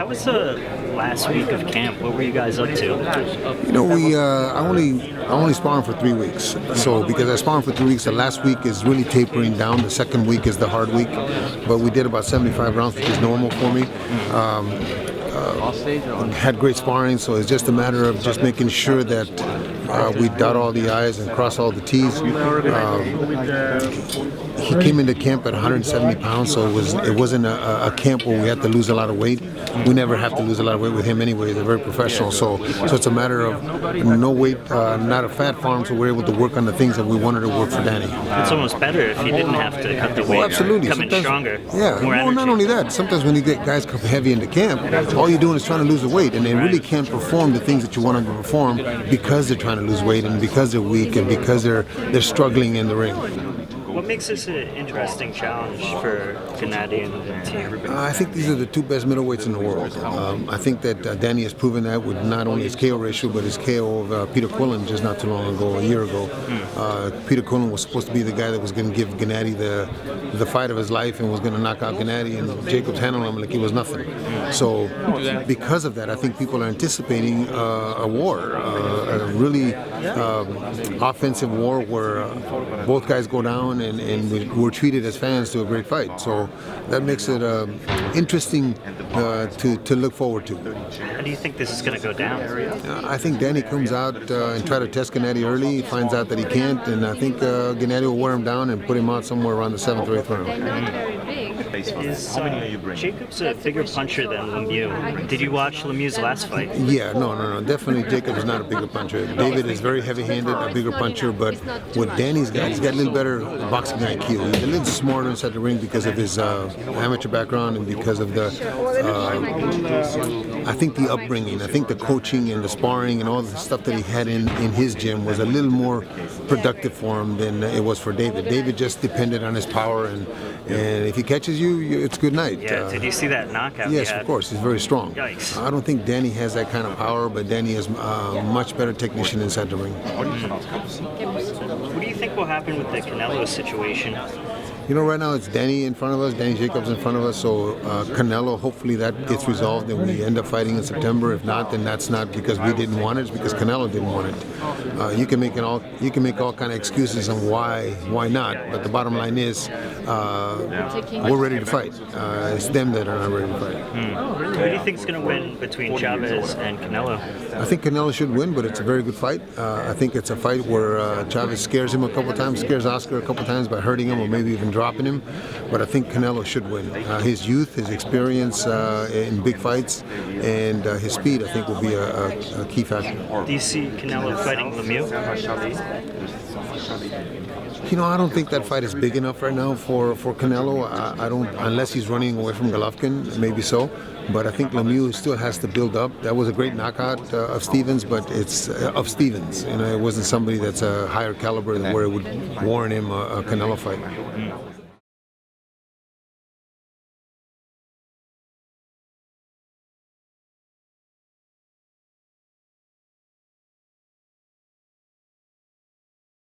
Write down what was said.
How was the last week of camp? What were you guys up to? I only sparring for 3 weeks. So because I sparring for 3 weeks, the last week is really tapering down. The second week is the hard week. But we did about 75 rounds, which is normal for me. Had great sparring, so it's just a matter of just making sure that we dot all the I's and cross all the T's. He came into camp at 170 pounds, so it wasn't a camp where we had to lose a lot of weight. We never have to lose a lot of weight with him anyway. They're very professional, so it's a matter of no weight, not a fat farm, so we're able to work on the things that we wanted to work for Danny. It's almost better if you didn't have to cut the weight. Oh, absolutely. Come in stronger. Yeah. More energy. Not only that. Sometimes when you get guys come heavy into camp, all you're doing is trying to lose the weight, and they really can't perform the things that you want them to perform because they're trying to lose weight and because they're weak and because they're struggling in the ring. What makes this an interesting challenge for Gennady and team? I think these are the two best middleweights in the world. I think that Danny has proven that with not only his KO ratio, but his KO of Peter Quillen just not too long ago, a year ago. Peter Quillen was supposed to be the guy that was going to give Gennady the fight of his life and was going to knock out Gennady, and Jacobs handled him like he was nothing. So because of that, I think people are anticipating a war, a really offensive war where both guys go down and we're treated as fans to a great fight. So that makes it interesting to look forward to. How do you think this is going to go down? I think Danny comes out and try to test Gennady early, finds out that he can't, and I think Gennady will wear him down and put him out somewhere around the 7th or 8th round. Is Jacobs a bigger puncher than Lemieux? Did you watch Lemieux's last fight? Yeah, no. Definitely Jacobs is not a bigger puncher. David is very heavy-handed, a bigger puncher, but what Danny's got, he's got a little better boxing IQ. He's a little smarter inside the ring because of his amateur background and because of the, I think the upbringing, I think the coaching and the sparring and all the stuff that he had in his gym was a little more productive for him than it was for David. David just depended on his power, and if he catches you, it's good night. Yeah, did you see that knockout? Yes, of course. He's very strong. Yikes. I don't think Danny has that kind of power, but Danny is a much better technician inside the ring. What do you think will happen with the Canelo situation? Right now it's Danny in front of us, Danny Jacobs in front of us, so Canelo, hopefully that gets resolved and we end up fighting in September. If not, then that's not because we didn't want it, it's because Canelo didn't want it. You can make all kind of excuses on why not, but the bottom line is we're ready to fight. It's them that are not ready to fight. Who do you think is going to win between Chavez and Canelo? I think Canelo should win, but it's a very good fight. I think it's a fight where Chavez scares him a couple times, scares Oscar a couple times by hurting him or maybe even dropping him, but I think Canelo should win. His youth, his experience in big fights, and his speed, I think, will be a key factor. Do you see Canelo fighting Lemieux? I don't think that fight is big enough right now for Canelo. I don't, unless he's running away from Golovkin, maybe so. But I think Lemieux still has to build up. That was a great knockout of Stevens, but it's of Stevens. It wasn't somebody that's a higher caliber where it would warrant him a Canelo fight.